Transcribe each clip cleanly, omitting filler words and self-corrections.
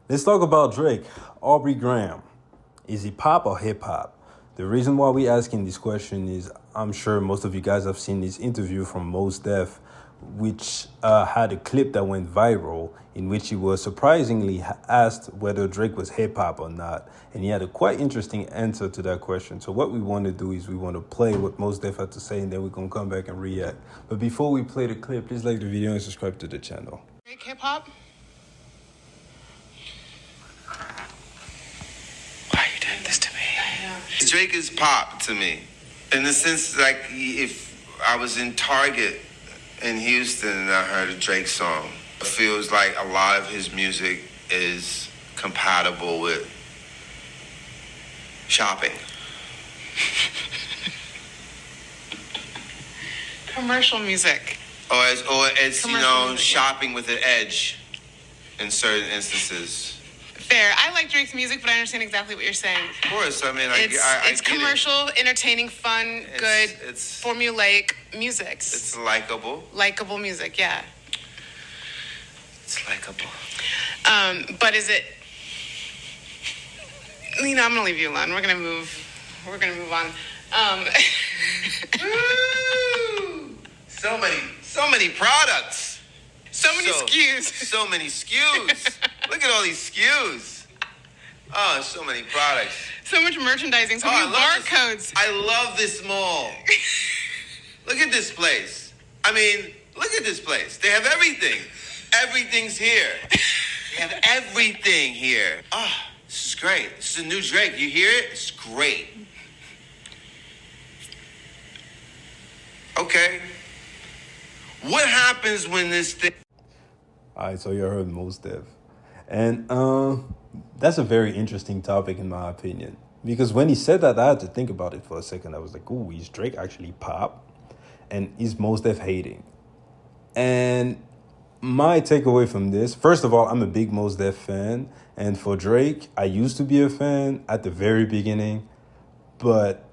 Let's talk about Drake. Aubrey Graham. Is he pop or hip hop? The reason why we asking this question is I'm sure most of you guys have seen this interview from Mos Def, which had a clip that went viral in which he was surprisingly asked whether Drake was hip hop or not. And he had a quite interesting answer to that question. So what we want to do is we want to play what Mos Def had to say, and then we're going to come back and react. But before we play the clip, please like the video and subscribe to the channel. Drake hip hop? Why are you doing this to me? Drake is pop to me. In the sense, like, if I was in Target in Houston and I heard a Drake song, it feels like a lot of his music is compatible with shopping. Commercial music. Or it's Commercial music, shopping with an edge in certain instances. Fair. I like Drake's music, but I understand exactly what you're saying. Of course, I mean, It's I get commercial, entertaining, fun, good, it's formulaic music. It's likable. Likable music, yeah. It's likable. But is it... I'm gonna leave you alone. We're gonna move on. So many products. So many SKUs. So many SKUs. Look at all these SKUs. Oh, so many products. So much merchandising, so many barcodes. I love this mall. Look at this place. I mean, look at this place. They have everything. Everything's here. They have everything here. Oh, this is great. This is a new Drake. You hear it? It's great. Okay. What happens when this thing... All right, so you heard Mos Def. And that's a very interesting topic in my opinion. Because when he said that, I had to think about it for a second. I was like, ooh, is Drake actually pop? And is Mos Def hating? And my takeaway from this, first of all, I'm a big Mos Def fan. And for Drake, I used to be a fan at the very beginning. But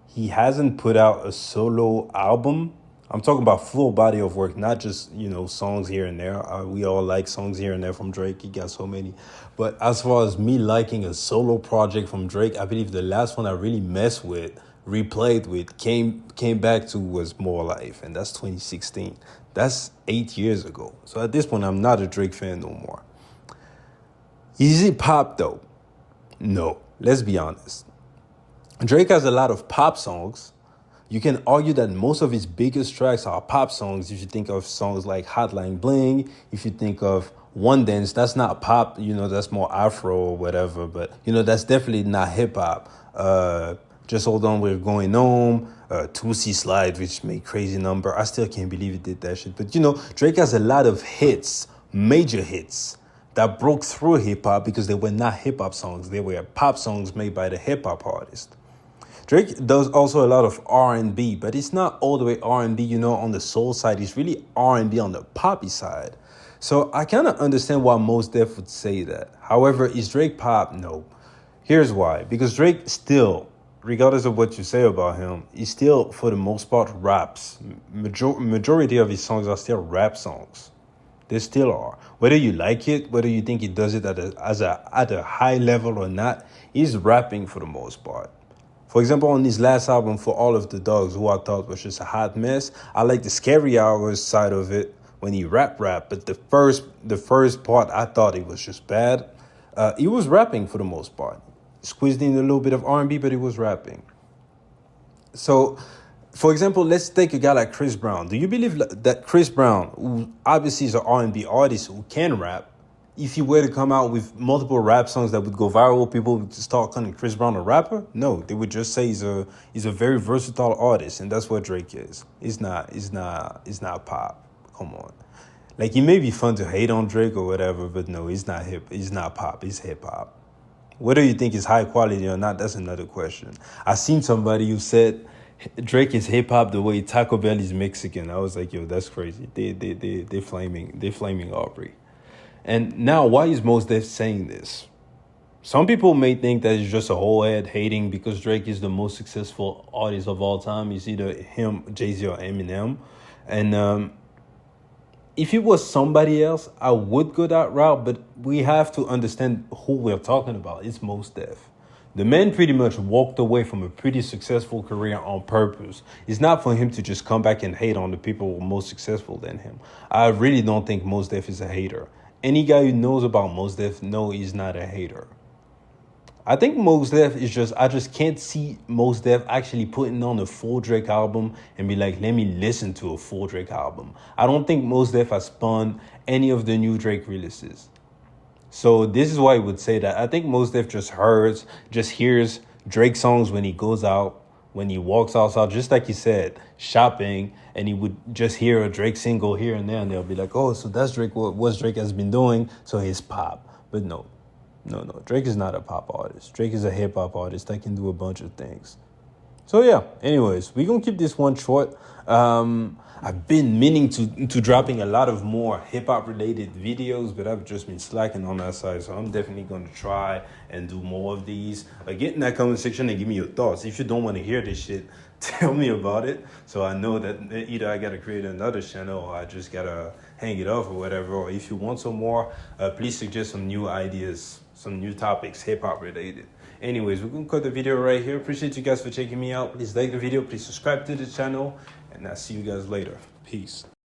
he hasn't put out a solo album. I'm talking about full body of work, not just, songs here and there. We all like songs here and there from Drake. He got so many. But as far as me liking a solo project from Drake, I believe the last one I really messed with, replayed with, came back to was More Life. And that's 2016. That's 8 years ago. So at this point, I'm not a Drake fan no more. Is it pop though? No. Let's be honest. Drake has a lot of pop songs. You can argue that most of his biggest tracks are pop songs. If you think of songs like Hotline Bling, if you think of One Dance, that's not pop, that's more Afro or whatever. But, that's definitely not hip hop. Just Hold On, We're Going Home, 2C Slide, which made crazy number. I still can't believe he did that shit. But, Drake has a lot of hits, major hits, that broke through hip hop because they were not hip hop songs. They were pop songs made by the hip hop artist. Drake does also a lot of R&B, but it's not all the way R&B, on the soul side. It's really R&B on the poppy side. So I kind of understand why Mos Def would say that. However, is Drake pop? No. Here's why. Because Drake still, regardless of what you say about him, he still, for the most part, raps. Majority of his songs are still rap songs. They still are. Whether you like it, whether you think he does it at a high level or not, he's rapping for the most part. For example, on his last album, For All of the Dogs, who I thought was just a hot mess, I like the Scary Hours side of it when he rap, but the first part, I thought it was just bad. He was rapping for the most part. Squeezed in a little bit of R&B, but he was rapping. So, for example, let's take a guy like Chris Brown. Do you believe that Chris Brown, who obviously is an R&B artist who can rap, if he were to come out with multiple rap songs that would go viral, people would start calling Chris Brown a rapper? No, they would just say he's a very versatile artist, and that's what Drake is. He's not pop. Come on. Like, it may be fun to hate on Drake or whatever, but no, he's not pop. He's hip hop. Whether you think it's high quality or not, that's another question. I seen somebody who said Drake is hip hop the way Taco Bell is Mexican. I was like, yo, that's crazy. They flaming Aubrey. And now, why is Mos Def saying this? Some people may think that it's just a whole head hating because Drake is the most successful artist of all time. It's either him, Jay-Z, or Eminem. And if it was somebody else, I would go that route, but we have to understand who we're talking about. It's Mos Def. The man pretty much walked away from a pretty successful career on purpose. It's not for him to just come back and hate on the people who are more successful than him. I really don't think Mos Def is a hater. Any guy who knows about Mos Def knows he's not a hater. I think Mos Def is just, I just can't see Mos Def actually putting on a full Drake album and be like, let me listen to a full Drake album. I don't think Mos Def has spun any of the new Drake releases. So this is why I would say that. I think Mos Def just hears Drake songs when he goes out, when he walks outside, just like he said, shopping, and he would just hear a Drake single here and there, and they'll be like, oh, so that's Drake, what Drake has been doing, so he's pop. But no. Drake is not a pop artist. Drake is a hip-hop artist that can do a bunch of things. So yeah, anyways, we're going to keep this one short. I've been meaning to dropping a lot of more hip-hop related videos, but I've just been slacking on that side. So I'm definitely going to try and do more of these. Get in that comment section and give me your thoughts. If you don't want to hear this shit, tell me about it. So I know that either I got to create another channel or I just got to hang it off or whatever. Or if you want some more, please suggest some new ideas, some new topics, hip-hop related. Anyways, we're going to cut the video right here. Appreciate you guys for checking me out. Please like the video. Please subscribe to the channel. And I'll see you guys later. Peace.